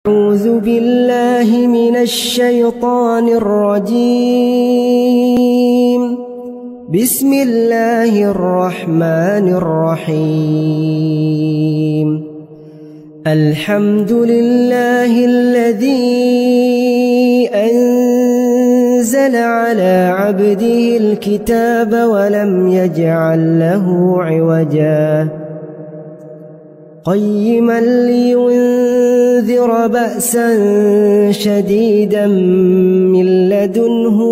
أعوذ بالله من الشيطان الرجيم. بسم الله الرحمن الرحيم. الحمد لله الذي أنزل على عبده الكتاب ولم يجعل له عوجا قيما لينذر بأسا شديدا من لدنه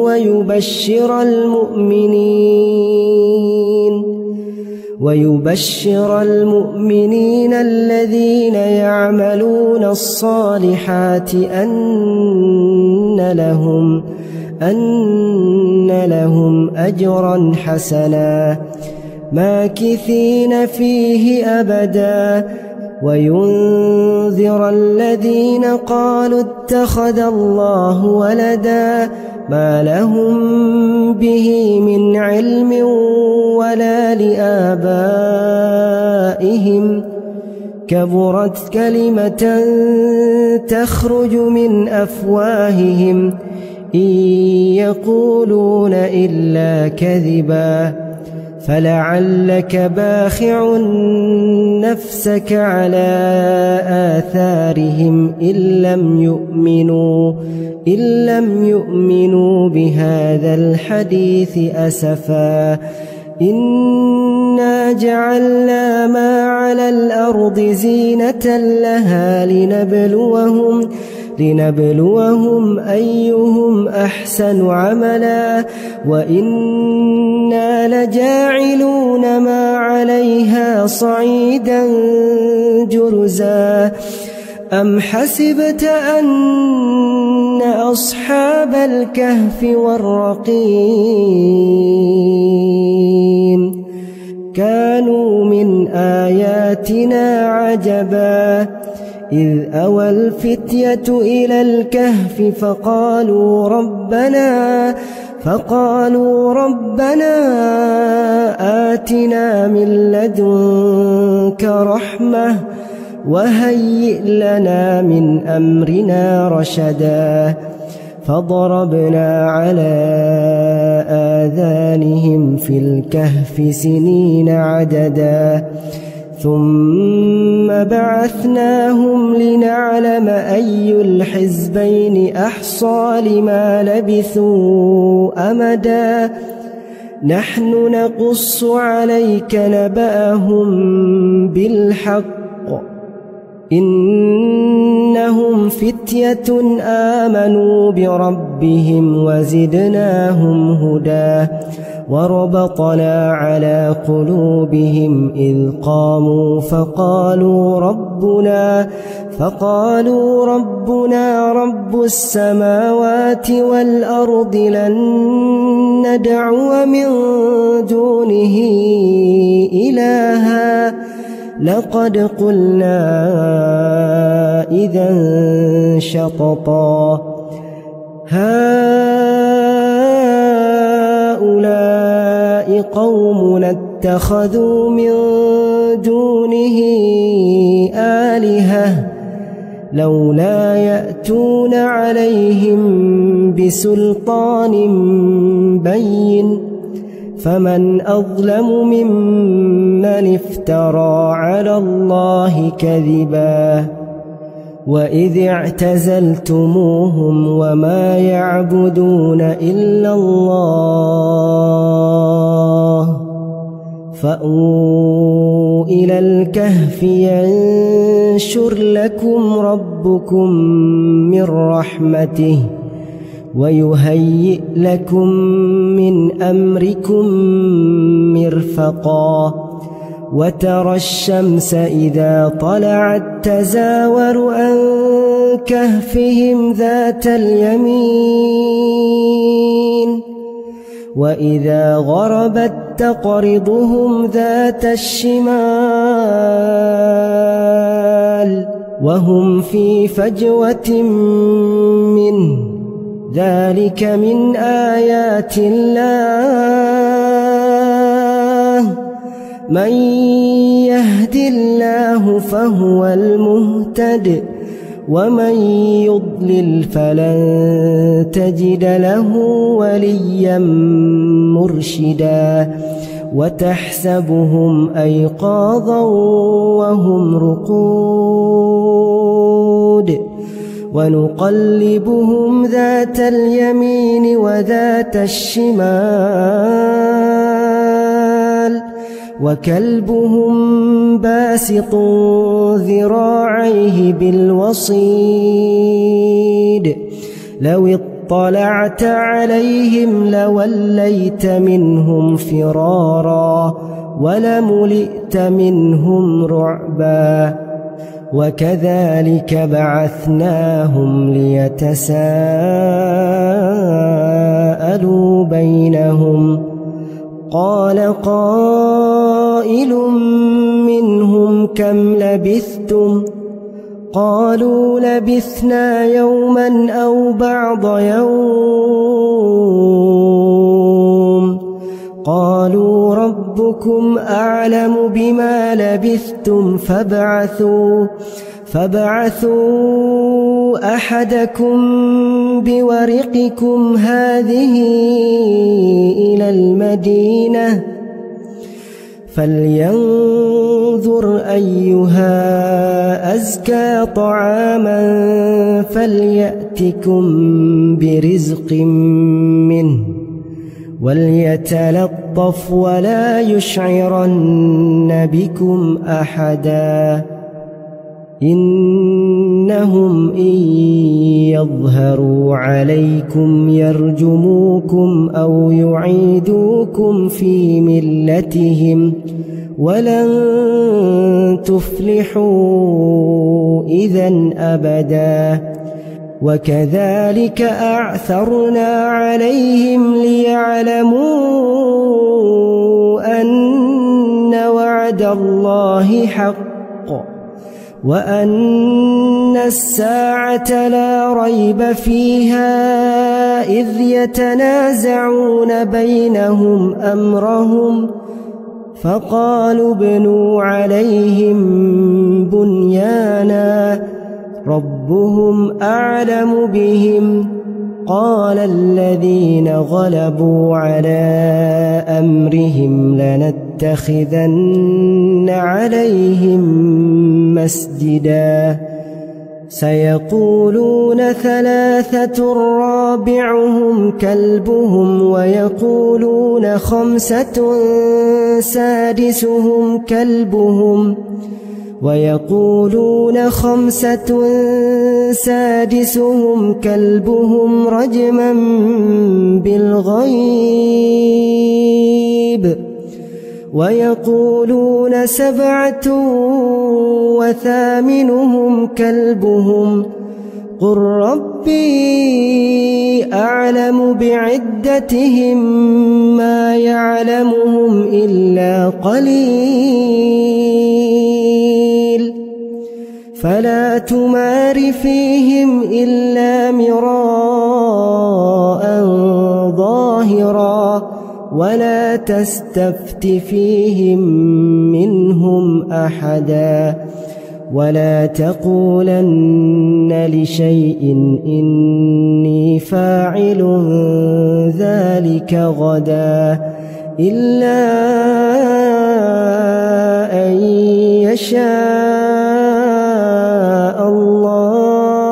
ويبشر المؤمنين الذين يعملون الصالحات أن لهم أجرا حسنا ماكثين فيه أبدا وينذر الذين قالوا اتخذ الله ولدا ما لهم به من علم ولا لآبائهم كبرت كلمة تخرج من أفواههم إن يقولون إلا كذبا فلعلك باخع نفسك على آثارهم إن لم يؤمنوا بهذا الحديث أسفا إنا جعلنا ما على الأرض زينة لها لنبلوهم أيهم أحسن عملا وإنا لجاعلون ما عليها صعيدا جرزا أم حسبت أن أصحاب الكهف والرقيم كانوا من آياتنا عجبا إذ أوى الفتية إلى الكهف فقالوا ربنا آتنا من لدنك رحمة وهيئ لنا من أمرنا رشدا فضربنا على آذانهم في الكهف سنين عددا ثم بعثناهم لنعلم أي الحزبين أحصى لما لبثوا أمدا نحن نقص عليك نبأهم بالحق إنهم فتية آمنوا بربهم وزدناهم هدى وربطنا على قلوبهم إذ قاموا فقالوا ربنا رب السماوات والأرض لن ندعو من دونه إلها لقد قلنا إذا شططا هؤلاء قومنا اتخذوا من دونه آلهة لولا يأتون عليهم بسلطان بين فمن أظلم ممن افترى على الله كذبا وإذ اعتزلتموهم وما يعبدون إلا الله فأووا إلى الكهف ينشر لكم ربكم من رحمته ويهيئ لكم من أمركم مرفقا وترى الشمس إذا طلعت تزاور عن كهفهم ذات اليمين وإذا غربت تقرضهم ذات الشمال وهم في فجوة منه ذلك من آيات الله من يهد الله فهو المهتد ومن يضلل فلن تجد له وليا مرشدا وتحسبهم أيقاظا وهم رقود ونقلبهم ذات اليمين وذات الشمال وكلبهم باسط ذراعيه بالوصيد لو اطلعت عليهم لوليت منهم فرارا ولملئت منهم رعبا وكذلك بعثناهم ليتساءلوا بينهم قال قائل منهم كم لبثتم قالوا لبثنا يوما أو بعض يوم قالوا ربكم أعلم بما لبثتم فابعثوا أحدكم بورقكم هذه إلى المدينة فلينظر أيها أزكى طعاما فليأتكم برزق منه وليتلطف ولا يشعرن بكم أحدا إنهم إن يظهروا عليكم يرجموكم أو يعيدوكم في ملتهم ولن تفلحوا إذن أبدا وكذلك أعثرنا عليهم ليعلموا أن وعد الله حق وأن الساعة لا ريب فيها إذ يتنازعون بينهم أمرهم فقالوا ابنوا عليهم بنيانا ربهم أعلم بهم قال الذين غلبوا على أمرهم لنتخذن عليهم مسجدا سيقولون ثلاثة رابعهم كلبهم ويقولون خمسة سادسهم كلبهم رجما بالغيب ويقولون 7 وثامنهم كلبهم قل ربي أعلم بعدتهم ما يعلمهم إلا قليل فلا تمار فيهم إلا مراء ظاهرا ولا تستفت فيهم منهم أحدا ولا تقولن لشيء إني فاعل ذلك غدا إلا أن يشاء الله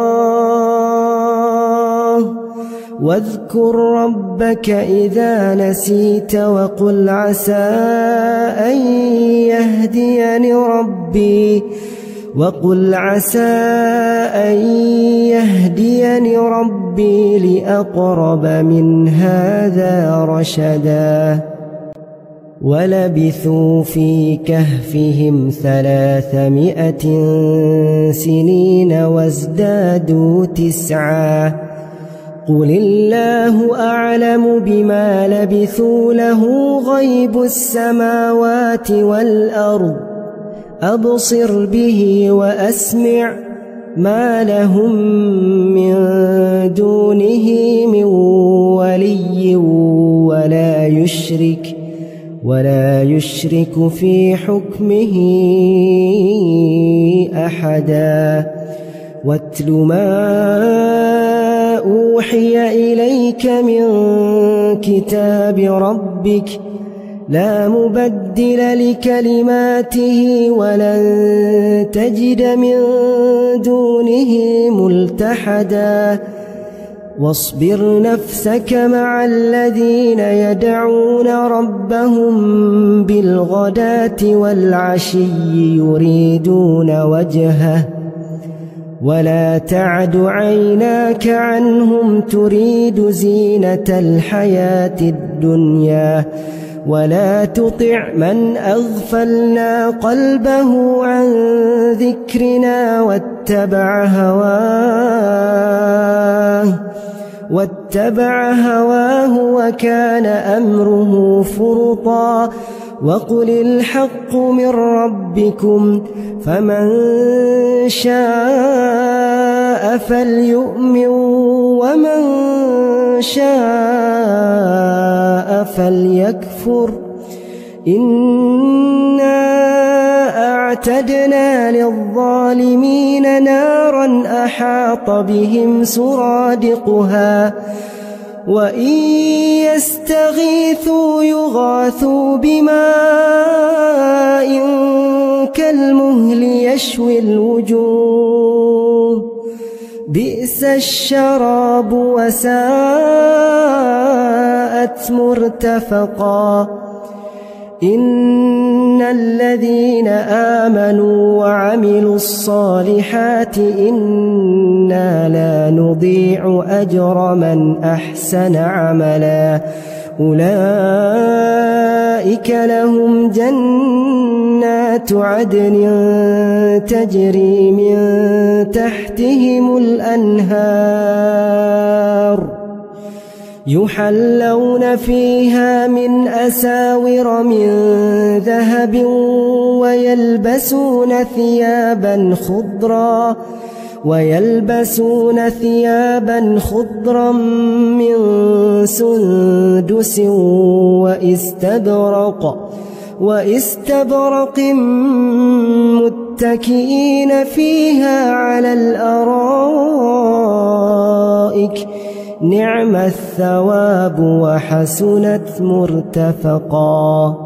واذكر ربك إذا نسيت وقل عسى أن يهديني ربي لأقرب من هذا رشدا ولبثوا في كهفهم 300 سنين وازدادوا 9 قل الله أعلم بما لبثوا له غيب السماوات والأرض أبصر به وأسمع ما لهم من دونه من ولي ولا يشرك في حكمه أحدا واتل ما أوحي إليك من كتاب ربك لا مبدل لكلماته ولن تجد من دونه ملتحدا واصبر نفسك مع الذين يدعون ربهم بالغداة والعشي يريدون وجهه ولا تعد عيناك عنهم تريد زينة الحياة الدنيا ولا تطع من أغفلنا قلبه عن ذكرنا واتبع هواه وكان أمره فرطا وقل الحق من ربكم فمن شاء فليؤمن ومن شاء فليكفر إنا أعتدنا للظالمين نارا أحاط بهم سرادقها وإن يستغيثوا يغاثوا بماء كالمهل يشوي الوجوه بئس الشراب وساءت مرتفقا إن الذين آمنوا وعملوا الصالحات إنا لا نضيع أجر من أحسن عملا أولئك لهم جنات عدن تجري من تحتهم الأنهار يحلون فيها من أساور من ذهب ويلبسون ثيابا خضرا من سندس واستبرق متكئين فيها على الأرائك نعم الثواب وحسنت مرتفقا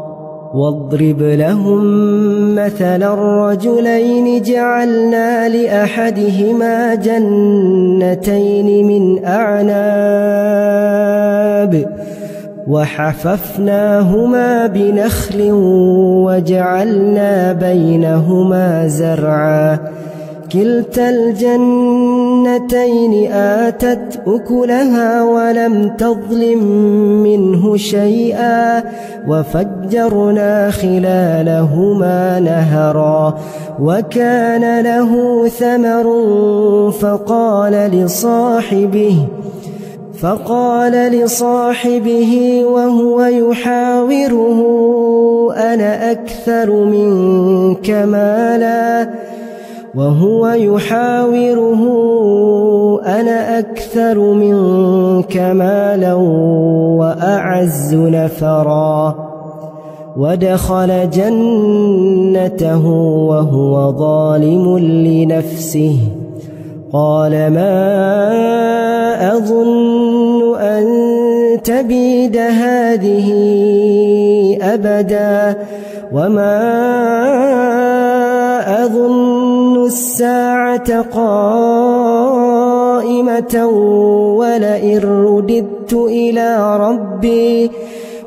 واضرب لهم مثل الرجلين جعلنا لأحدهما جنتين من أعناب وحففناهما بنخل وجعلنا بينهما زرعا كلتا الجنتين آتت أكلها ولم تظلم منه شيئا وفجرنا خلالهما نهرا وكان له ثمر فقال لصاحبه وهو يحاوره أنا أكثر منك مالا وأعز نفرا ودخل جنته وهو ظالم لنفسه قال ما أظن أن تبيد هذه أبدا وما أظن الساعة قائمة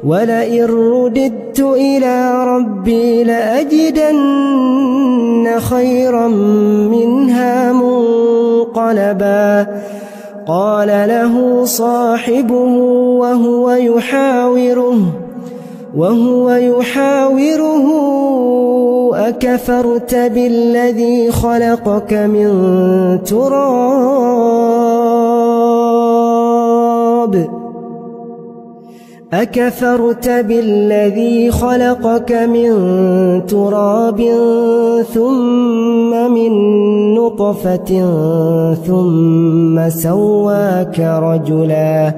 ولئن رددت إلى ربي لأجدن خيرا منها منقلبا قال له صاحبه وهو يحاوره أكفرت بالذي خلقك من تراب ثم من نطفة ثم سواك رجلا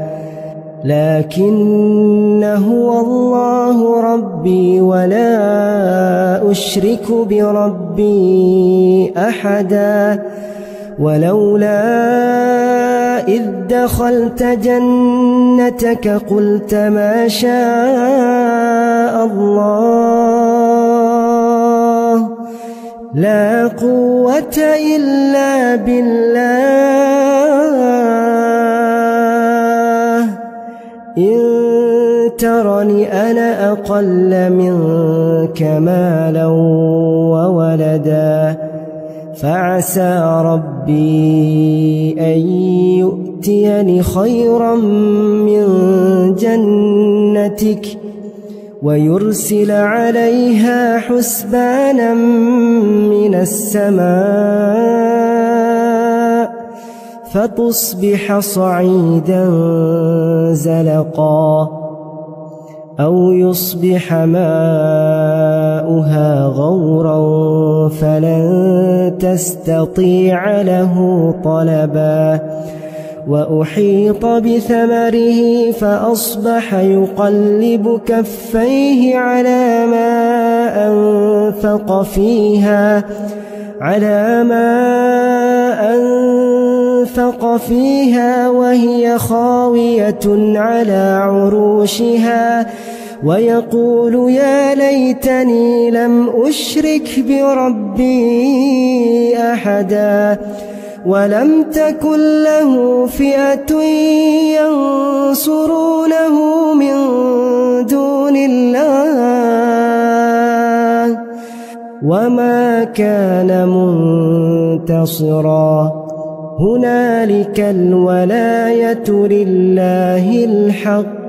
لكن هو الله ربي ولا أشرك بربي أحدا ولولا إذ دخلت جنتك قلت ما شاء الله لا قوة إلا بالله إن ترني أنا أقل منك مالا وولدا فعسى ربي أن يؤتيني خيرا من جنتك ويرسل عليها حسبانا من السماء فتصبح صعيدا زلقا أو يصبح ماؤها غورا فلن تستطيع له طلبا وأحيط بثمره فأصبح يقلب كفيه على ما أنفق فيها وهي خاوية على عروشها ويقول يا ليتني لم أشرك بربي أحدا ولم تكن له فئة ينصرونه من دون الله وما كان منتصرا هنالك الولاية لله الحق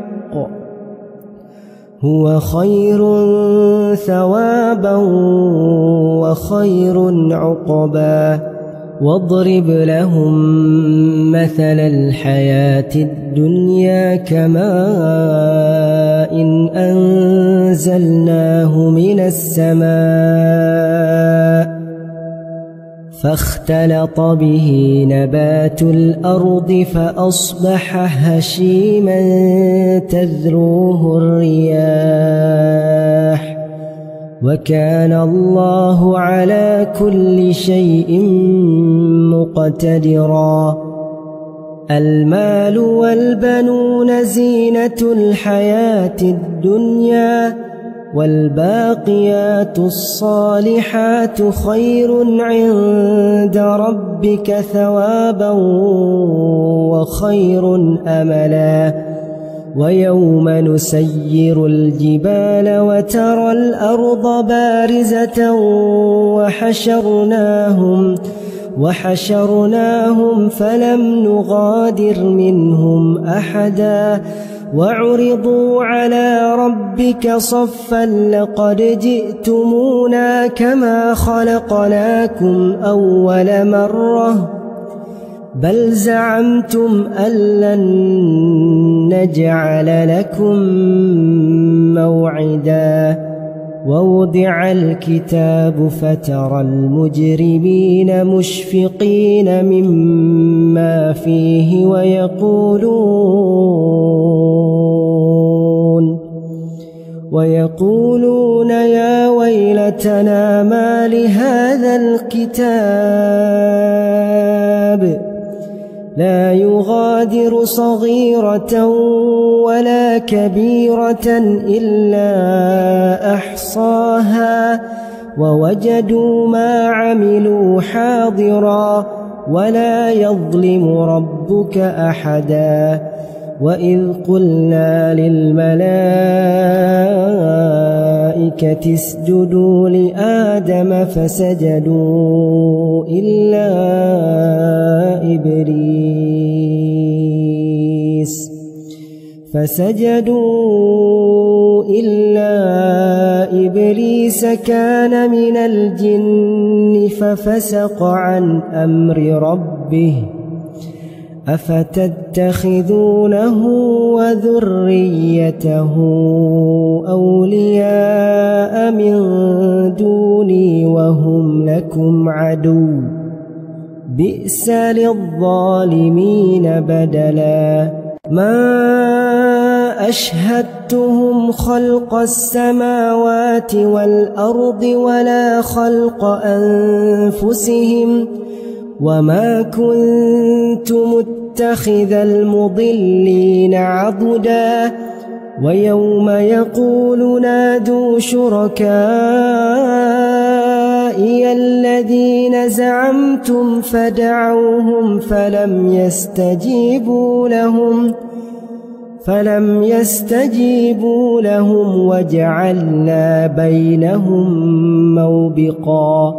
هو خير ثوابا وخير عقبا واضرب لهم مثل الحياة الدنيا كماء إن أنزلناه من السماء فاختلط به نبات الأرض فأصبح هشيما تذروه الرياح وكان الله على كل شيء مقتدرا المال والبنون زينة الحياة الدنيا والباقيات الصالحات خير عند ربك ثوابا وخير أملا ويوم نسير الجبال وترى الأرض بارزة وحشرناهم فلم نغادر منهم أحدا وعرضوا على ربك صفا لقد جئتمونا كما خلقناكم أول مرة بل زعمتم أن لن نجعل لكم موعدا ووضع الكتاب فترى المجرمين مشفقين مما فيه ويقولون يا ويلتنا ما لهذا الكتاب لا يغادر صغيرة ولا كبيرة إلا أحصاها ووجدوا ما عملوا حاضرا ولا يظلم ربك أحدا وإذ قلنا للملائكة اسجدوا لآدم فسجدوا إلا إبليس كان من الجن ففسق عن أمر ربه أفتتخذونه وذريته أولياء من دوني وهم لكم عدو بئس للظالمين بدلا ما أشهدتهم خلق السماوات والأرض ولا خلق أنفسهم وما كنت متخذ المضلين عضدا ويوم يقول نادوا شركائي الذين زعمتم فدعوهم فلم يستجيبوا لهم وجعلنا بينهم موبقا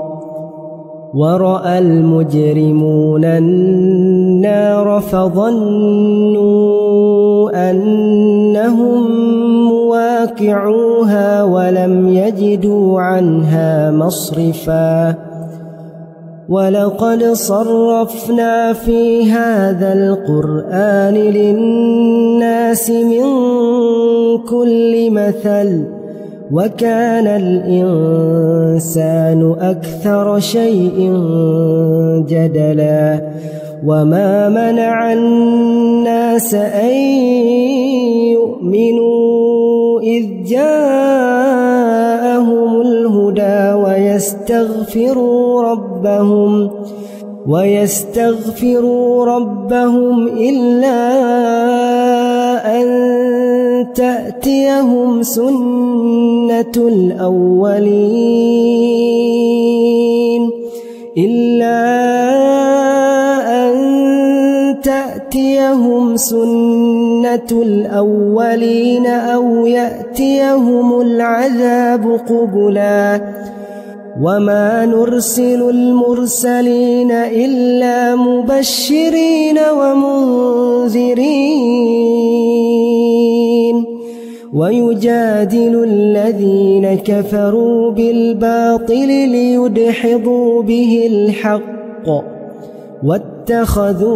ورأى المجرمون النار فظنوا أنهم مواقعوها ولم يجدوا عنها مصرفا ولقد صرفنا في هذا القرآن للناس من كل مثل وكان الإنسان أكثر شيء جدلا وما منع الناس أن يؤمنوا إذ جاءهم الهدى ويستغفروا ربهم إلا أن تأتيهم سنة الأولين أو يأتيهم العذاب قبلا وما نرسل المرسلين إلا مبشرين ومنذرين ويجادل الذين كفروا بالباطل ليدحضوا به الحق واتخذوا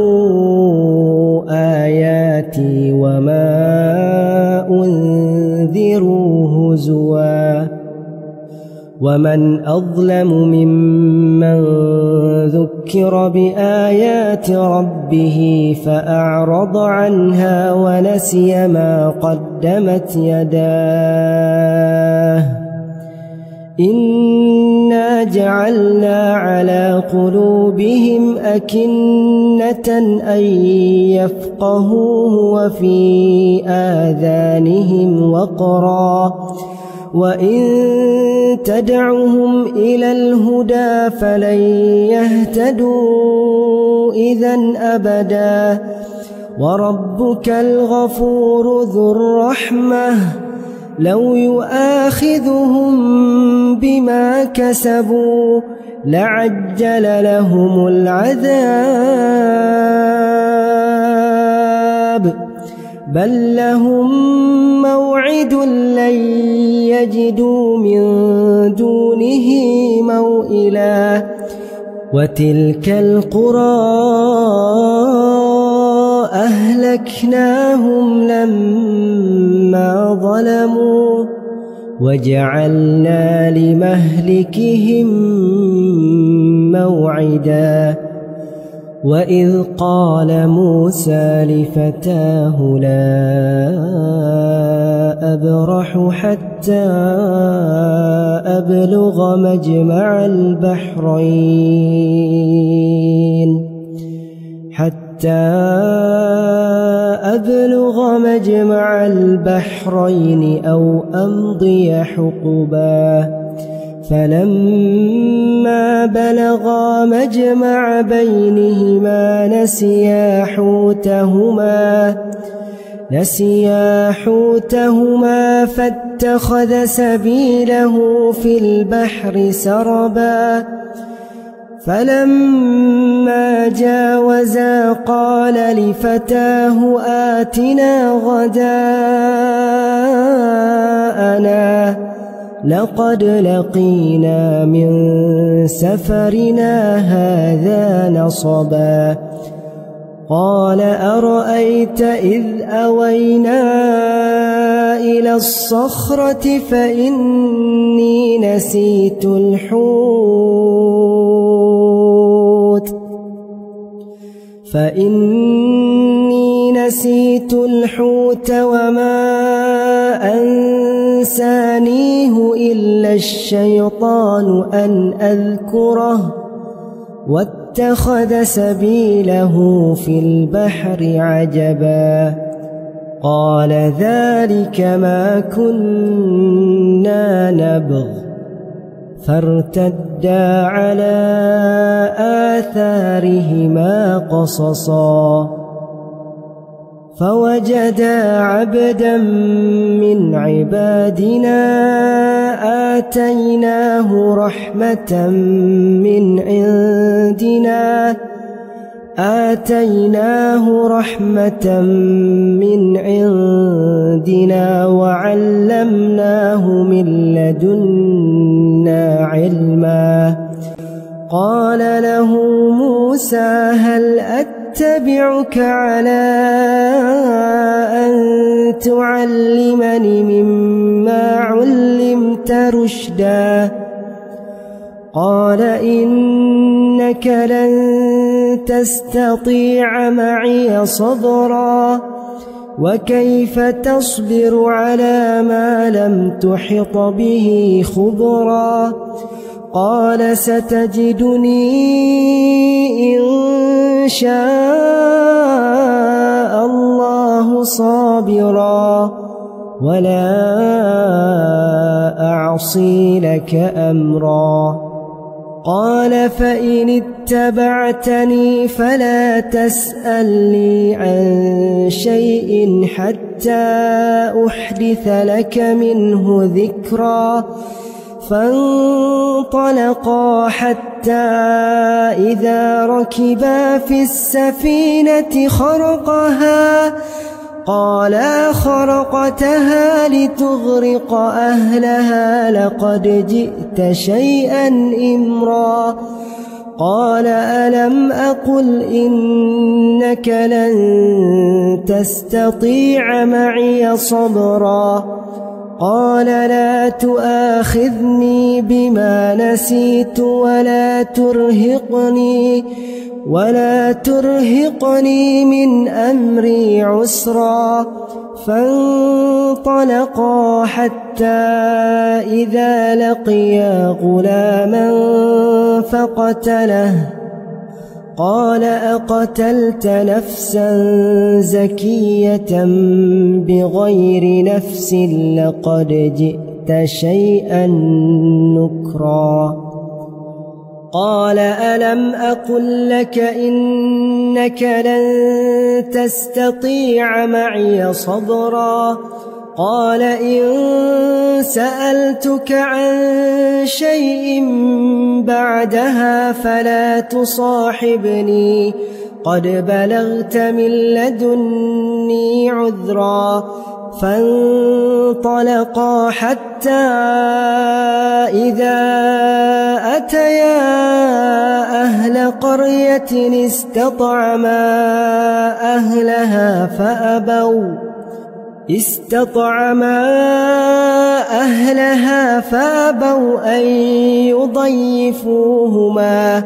آياتي وما أنذروا هزوا ومن أظلم ممن ذكر بآيات ربه فأعرض عنها ونسي ما قدمت يداه إنا جعلنا على قلوبهم أكنة أن يفقهوه وفي آذانهم وقرا وإن تدعهم إلى الهدى فلن يهتدوا إذن أبدا وربك الغفور ذو الرحمة لو يؤاخذهم بما كسبوا لعجل لهم العذاب بل لهم موعد لن يجدوا من دونه موئلا وتلك القرى أهلكناهم لما ظلموا وجعلنا لمهلكهم موعدا وإذ قال موسى لفتاه لا أبرح حتى أبلغ مجمع البحرين أو أمضي حقبا فلما بلغا مجمع بينهما نسيا حوتهما فاتخذ سبيله في البحر سربا فلما جاوزا قال لفتاه آتنا غداءنا لقد لقينا من سفرنا هذا نصبا قال أرأيت إذ أوينا إلى الصخرة فإني نسيت الحوت وما أنسانيه إلا الشيطان أن أذكره واتخذ سبيله في البحر عجبا قال ذلك ما كنا نبغ فارتدا على آثارهما قصصا فوجدا عبدا من عبادنا آتيناه رحمة من عندنا وعلمناه من لدنا علما قال له موسى هل أتبعك على أن تعلمني مما علمت رشدا قال إنك لن تستطيع معي صبرا وكيف تصبر على ما لم تحط به خبرا قال ستجدني إن شاء الله صابرا ولا أعصي لك أمرا قال فإن اتبعتني فلا تسألني عن شيء حتى أحدث لك منه ذكرا فانطلقا حتى إذا ركبا في السفينة خرقها قال خرقتها لتغرق أهلها لقد جئت شيئا إمرا قال ألم أقل إنك لن تستطيع معي صبرا قال لا تؤاخذني بما نسيت ولا ترهقني من أمري عسرا فانطلقا حتى إذا لقيا غلاما فقتله قال أقتلت نفسا زكية بغير نفس لقد جئت شيئا نكرا قال ألم أقل لك إنك لن تستطيع معي صبرا قال إن سألتك عن شيء بعدها فلا تصاحبني قد بلغت من لدني عذرا فانطلقا حتى إذا أتيا أهل قرية استطعما أهلها فأبوا أن يضيفوهما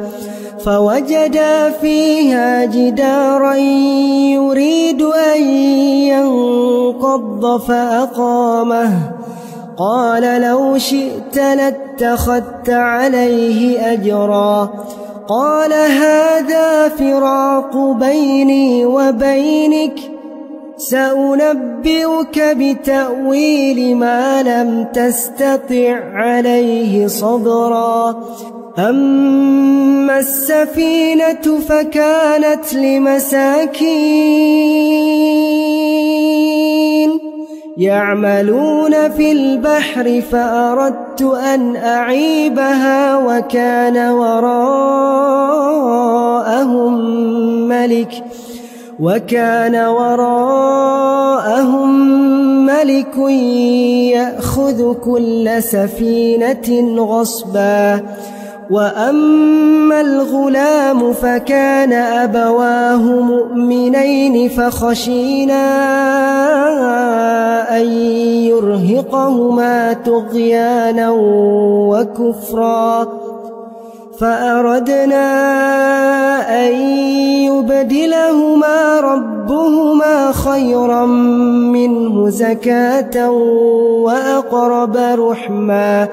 فوجدا فيها جدارا يريد أن ينقض فأقامه قال لو شئت لاتخذت عليه أجرا قال هذا فراق بيني وبينك سأنبئك بتأويل ما لم تستطع عليه صبرا أما السفينة فكانت لمساكين يعملون في البحر فأردت أن أعيبها وكان وراءهم ملك يأخذ كل سفينة غصبا وأما الغلام فكان أبواه مؤمنين فخشينا أن يرهقهما طغيانا وكفرا فأردنا أن يبدلهما ربهما خيرا منه زكاة وأقرب رحما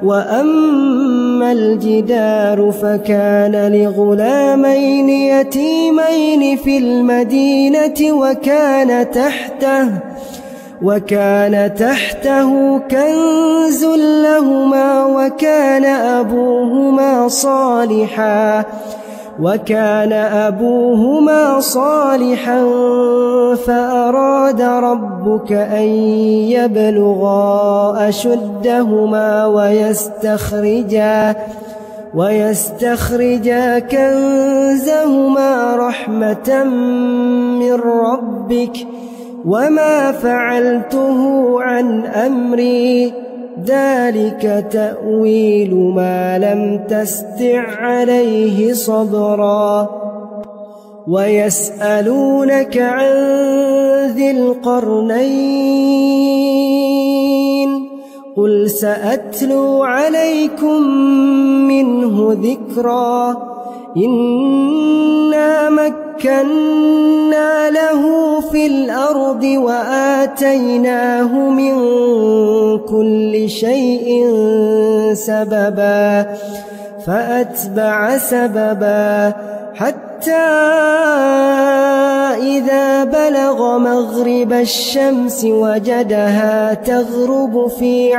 وأما الجدار فكان لغلامين يتيمين في المدينة وكان تحته كنز لهما وكان أبوهما صالحا فأراد ربك أن يبلغا أشدهما ويستخرجا كنزهما رحمة من ربك وما فعلته عن أمري ذلك تأويل ما لم تستع عليه صبرا ويسألونك عن ذي القرنين قل سأتلو عليكم منه ذكرا إنا مكنا له في الأرض وآتيناه من كل شيء سببا فأتبع سببا حتى إذا بلغ مغرب الشمس وجدها تغرب في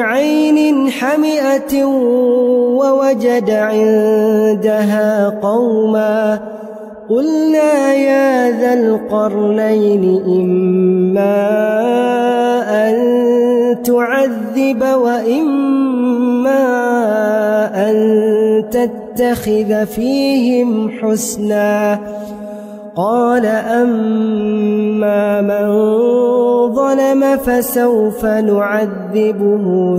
عين حمئة ووجد عندها قوما قلنا يا ذا القرنين إما أن تعذب وإما أن تتخذ فيهم حسنا قال أما من ظلم فسوف نعذبه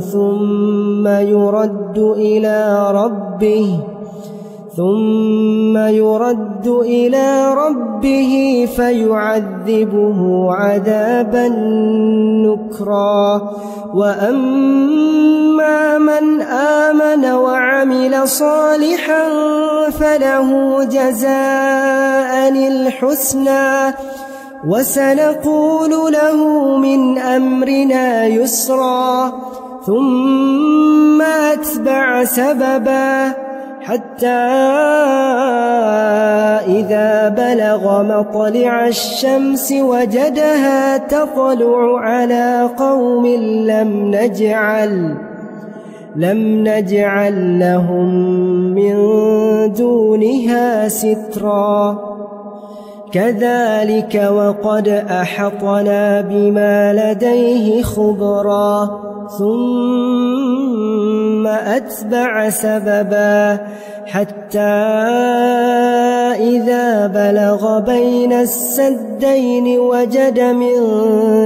ثم يرد إلى ربه فيعذبه عذابا نكرا وأما من آمن وعمل صالحا فله جزاء الحسنى وسنقول له من أمرنا يسرا ثم أتبع سببا حتى إذا بلغ مطلع الشمس وجدها تطلع على قوم لم نجعل لهم من دونها سترا كذلك وقد أحطنا بما لديه خبرا ثم أتبع سببا حتى إذا بلغ بين السدين وجد من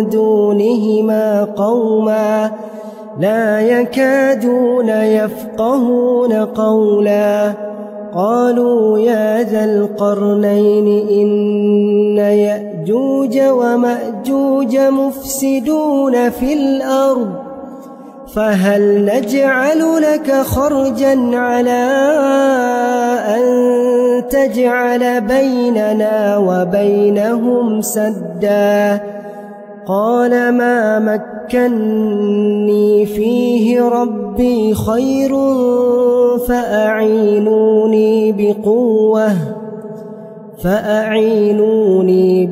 دونهما قوما لا يكادون يفقهون قولا قالوا يا ذا القرنين إن يأجوج ومأجوج مفسدون في الأرض فهل نجعل لك خرجا على أن تجعل بيننا وبينهم سدا قال ما مكني فيه ربي خير فأعينوني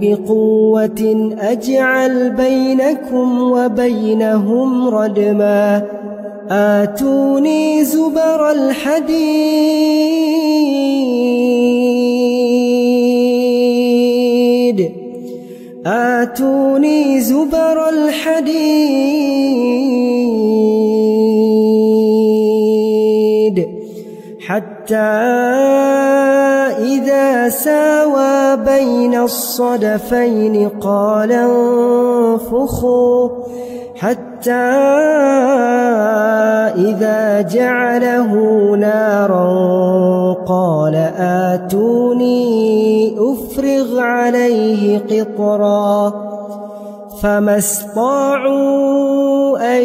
بقوة أجعل بينكم وبينهم ردما آتوني زبر الحديد حتى إذا ساوى بين الصدفين قال انفخوا حتى إذا جعله نارا قال آتوني أفرغ عليه قطرا فما استطاعوا أن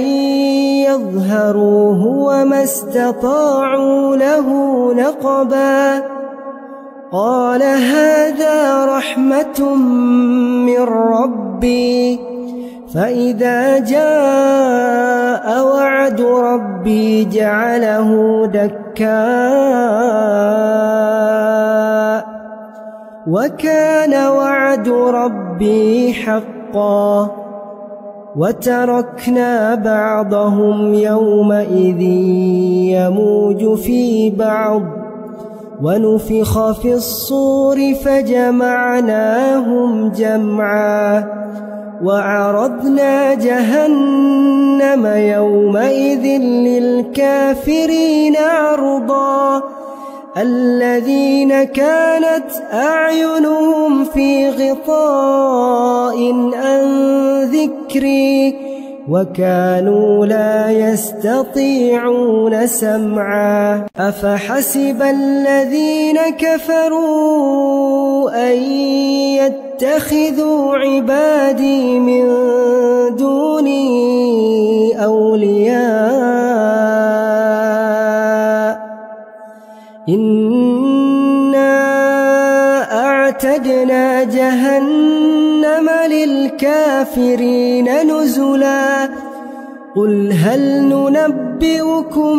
يظهروه وما استطاعوا له نقبا قال هذا رحمة من ربي فإذا جاء وعد ربي جعله دكاء وكان وعد ربي حقا وتركنا بعضهم يومئذ يموج في بعض ونفخ في الصور فجمعناهم جمعا وعرضنا جهنم يومئذ للكافرين عرضا الذين كانت أعينهم في غطاء عن ذكري وكانوا لا يستطيعون سمعا أفحسب الذين كفروا أن يتخذوا عبادي من دوني أولياء إنا أعتدنا جهنم للكافرين نزلا قل هل ننبئكم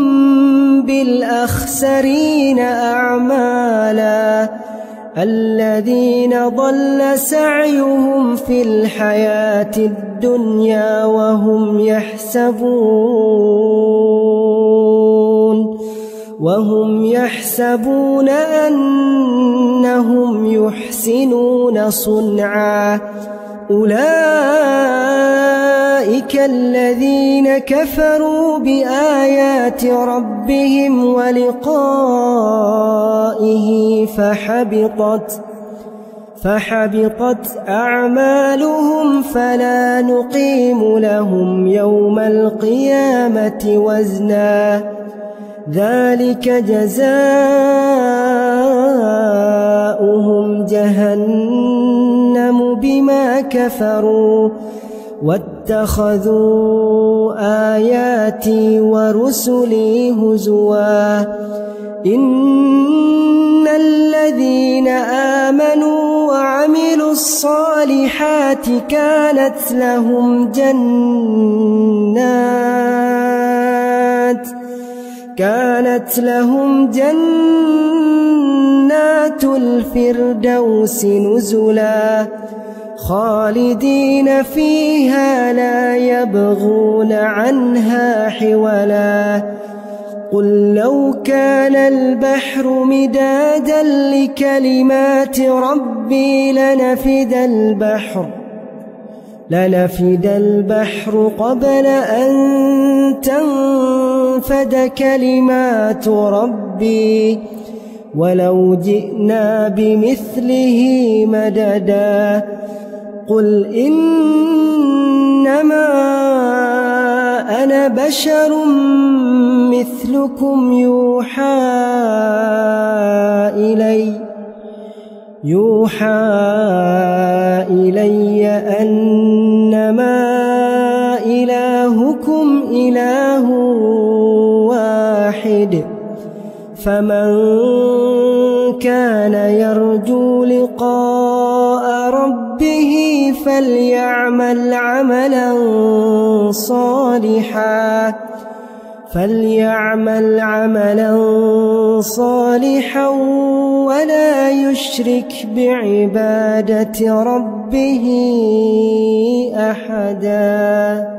بالأخسرين أعمالا الذين ضل سعيهم في الحياة الدنيا وهم يحسبون أنهم يحسنون صنعا أولئك الذين كفروا بآيات ربهم ولقائه فحبطت أعمالهم فلا نقيم لهم يوم القيامة وزنا ذلك جزاؤهم جهنم بما كفروا واتخذوا آياتي ورسلي هزوا إن الذين آمنوا وعملوا الصالحات كانت لهم جنات الفردوس نزلا خالدين فيها لا يبغون عنها حولا قل لو كان البحر مدادا لكلمات ربي لنفد البحر قبل أن تنفد كلمات ربي ولو جئنا بمثله مددا قل إنما أنا بشر مثلكم يوحى إلي أنما إلهكم إله واحد فمن كان يرجو لقاء ربه فليعمل عملا صالحا ولا يشرك بعبادة ربه أحدا.